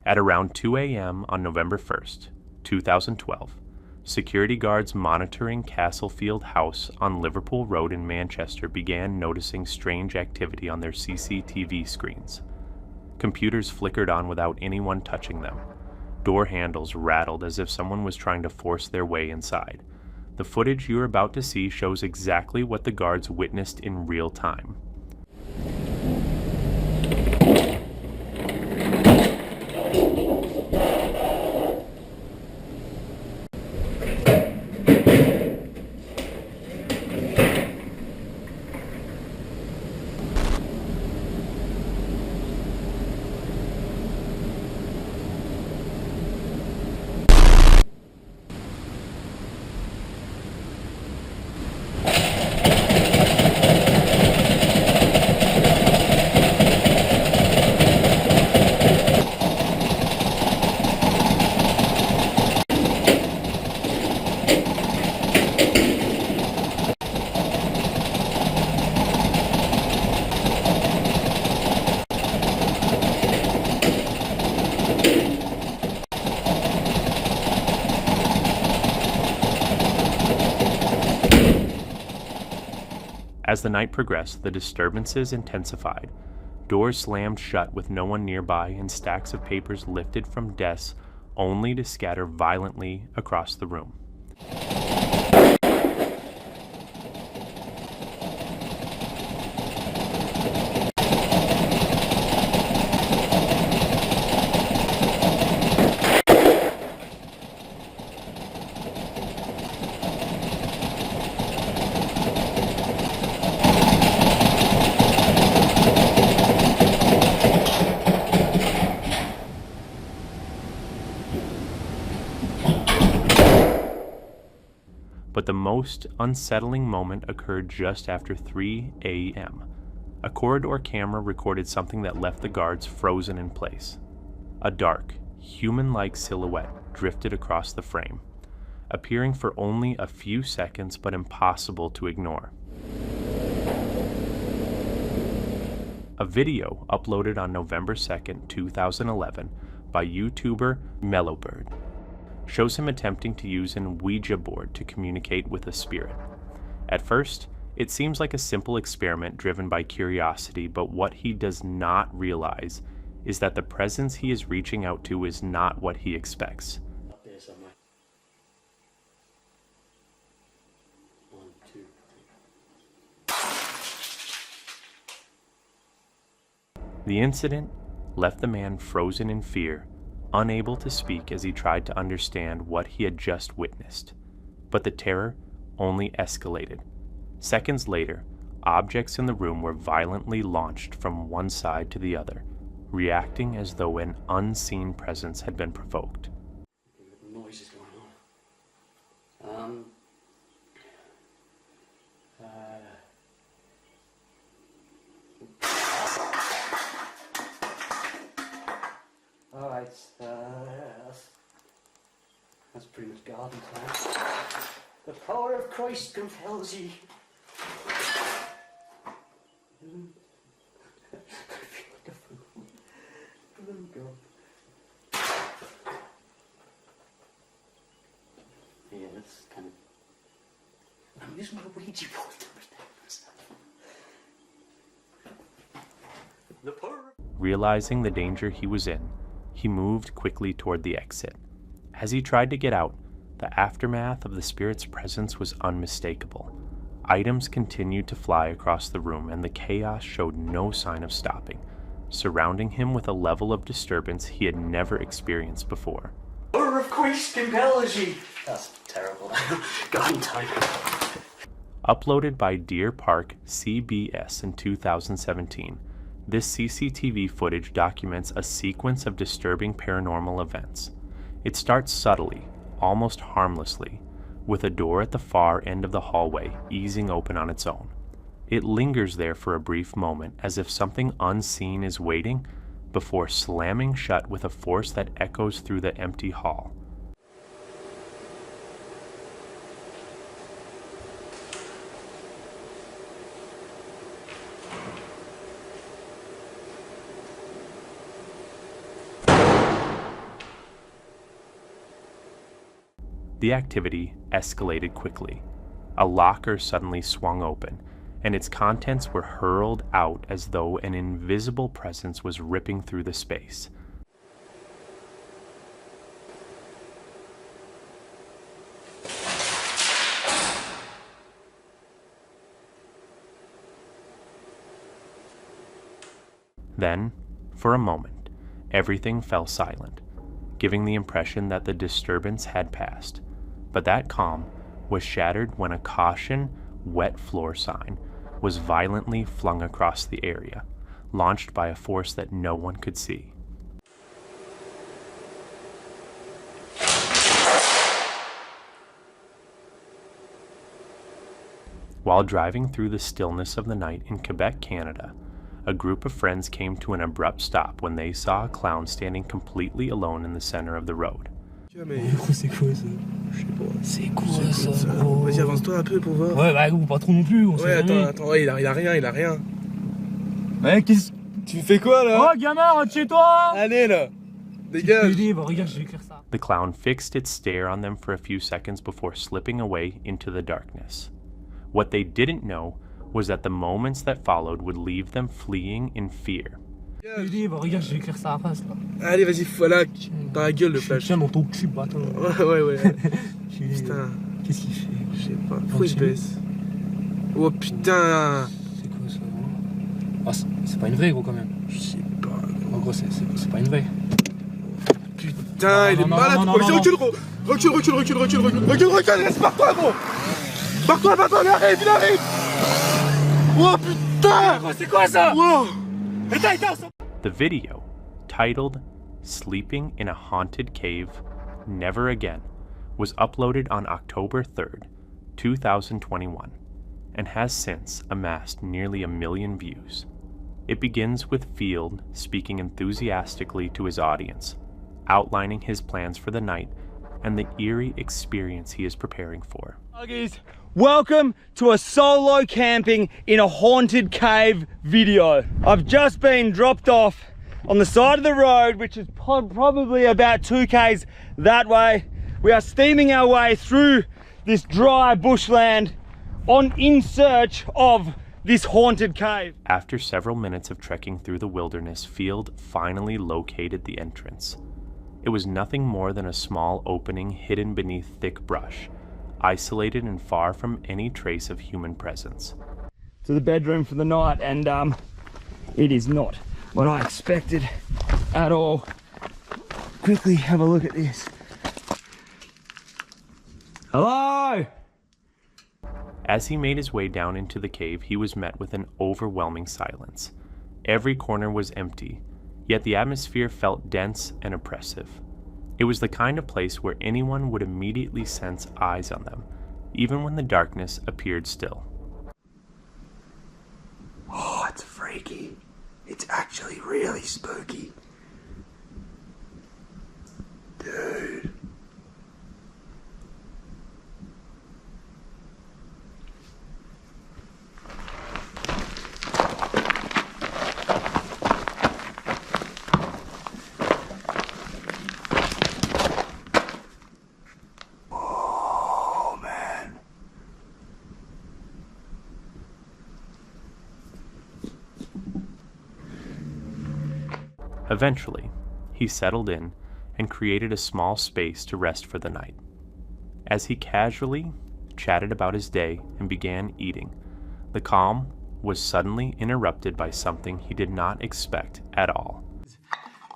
At around 2 a.m. on November 1st, 2012, security guards monitoring Castlefield House on Liverpool Road in Manchester began noticing strange activity on their CCTV screens. Computers flickered on without anyone touching them. Door handles rattled as if someone was trying to force their way inside. The footage you're about to see shows exactly what the guards witnessed in real time. As the night progressed, the disturbances intensified. Doors slammed shut with no one nearby and stacks of papers lifted from desks only to scatter violently across the room. But the most unsettling moment occurred just after 3 a.m. A corridor camera recorded something that left the guards frozen in place. A dark, human-like silhouette drifted across the frame, appearing for only a few seconds but impossible to ignore. A video uploaded on November 2nd, 2011 by YouTuber Mellowbird shows him attempting to use an Ouija board to communicate with a spirit. At first, it seems like a simple experiment driven by curiosity, but what he does not realize is that the presence he is reaching out to is not what he expects. Up there somewhere. 1, 2, 3. The incident left the man frozen in fear, unable to speak as he tried to understand what he had just witnessed. But the terror only escalated. Seconds later, objects in the room were violently launched from one side to the other, reacting as though an unseen presence had been provoked. Noise is going on. Alright, that's pretty much garden time. The power of Christ compels ye. I feel like a fool. Oh God. Yeah, that's kind of... I'm using my Ouija board to protect myself. The power... Realizing the danger he was in, he moved quickly toward the exit. As he tried to get out, the aftermath of the spirit's presence was unmistakable. Items continued to fly across the room, and the chaos showed no sign of stopping, surrounding him with a level of disturbance he had never experienced before. Power of Christ compels ye. That's terrible. Garden time. Uploaded by Deer Park CBS in 2017, this CCTV footage documents a sequence of disturbing paranormal events. It starts subtly, almost harmlessly, with a door at the far end of the hallway easing open on its own. It lingers there for a brief moment as if something unseen is waiting, before slamming shut with a force that echoes through the empty hall. The activity escalated quickly. A locker suddenly swung open, and its contents were hurled out as though an invisible presence was ripping through the space. Then, for a moment, everything fell silent, giving the impression that the disturbance had passed. But that calm was shattered when a caution, wet floor sign was violently flung across the area, launched by a force that no one could see. While driving through the stillness of the night in Quebec, Canada, a group of friends came to an abrupt stop when they saw a clown standing completely alone in the center of the road. C'est quoi ça? Je sais pas. C'est quoi ça, gros? Vas-y, avance-toi un peu pour voir. Ouais, bah, pas trop non plus. Ouais, attends, ouais, il a rien. Ouais, qu'est-ce. Tu fais quoi là? Oh, gamin, rentre chez toi! Allez là! Dégage! Bah, regarde, je vais écrire ça. The clown fixed its stare on them for a few seconds before slipping away into the darkness. What they didn't know was that the moments that followed would leave them fleeing in fear. Bah, regarde, je vais écrire ça à la face là. Allez, vas-y, voilà, dans la gueule le flash. Tiens dans ton cul, bâtard. Ouais. Putain. Qu'est-ce qu'il fait? Je sais pas. Pourquoi il se baisse? Oh putain! C'est quoi ça? Ah, c'est pas une vraie, gros, quand même. Je sais pas. En gros, c'est pas une vraie. Putain, il est malade. Vas-y, recule, gros. Recule, reste par toi, gros. Par toi, il arrive. Oh putain! C'est quoi ça? Wow. The video, titled Sleeping in a Haunted Cave, Never Again, was uploaded on October 3rd, 2021, and has since amassed nearly 1 million views. It begins with Field speaking enthusiastically to his audience, outlining his plans for the night and the eerie experience he is preparing for. Buggies, welcome to a solo camping in a haunted cave video. I've just been dropped off on the side of the road, which is probably about 2 k's that way. We are steaming our way through this dry bushland in search of this haunted cave. After several minutes of trekking through the wilderness, Field finally located the entrance. It was nothing more than a small opening hidden beneath thick brush, isolated and far from any trace of human presence. To the bedroom for the night, and it is not what I expected at all. Quickly have a look at this. Hello? As he made his way down into the cave, he was met with an overwhelming silence. Every corner was empty, yet the atmosphere felt dense and oppressive. It was the kind of place where anyone would immediately sense eyes on them, even when the darkness appeared still. Oh, it's freaky. It's actually really spooky. Dude. Eventually, he settled in and created a small space to rest for the night. As he casually chatted about his day and began eating, the calm was suddenly interrupted by something he did not expect at all.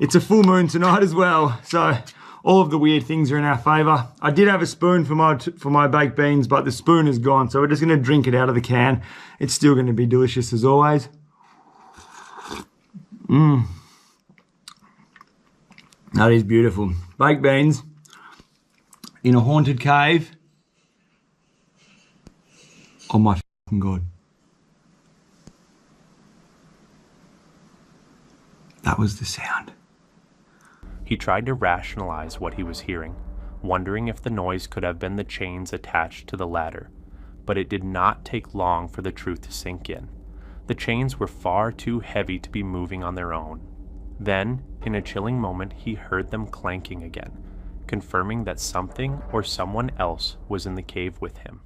It's a full moon tonight as well, so all of the weird things are in our favour. I did have a spoon for my baked beans, but the spoon is gone, so we're just going to drink it out of the can. It's still going to be delicious as always. That is beautiful. Baked beans in a haunted cave. Oh my fucking God. That was the sound. He tried to rationalize what he was hearing, wondering if the noise could have been the chains attached to the ladder, but it did not take long for the truth to sink in. The chains were far too heavy to be moving on their own. Then, in a chilling moment, he heard them clanking again, confirming that something or someone else was in the cave with him.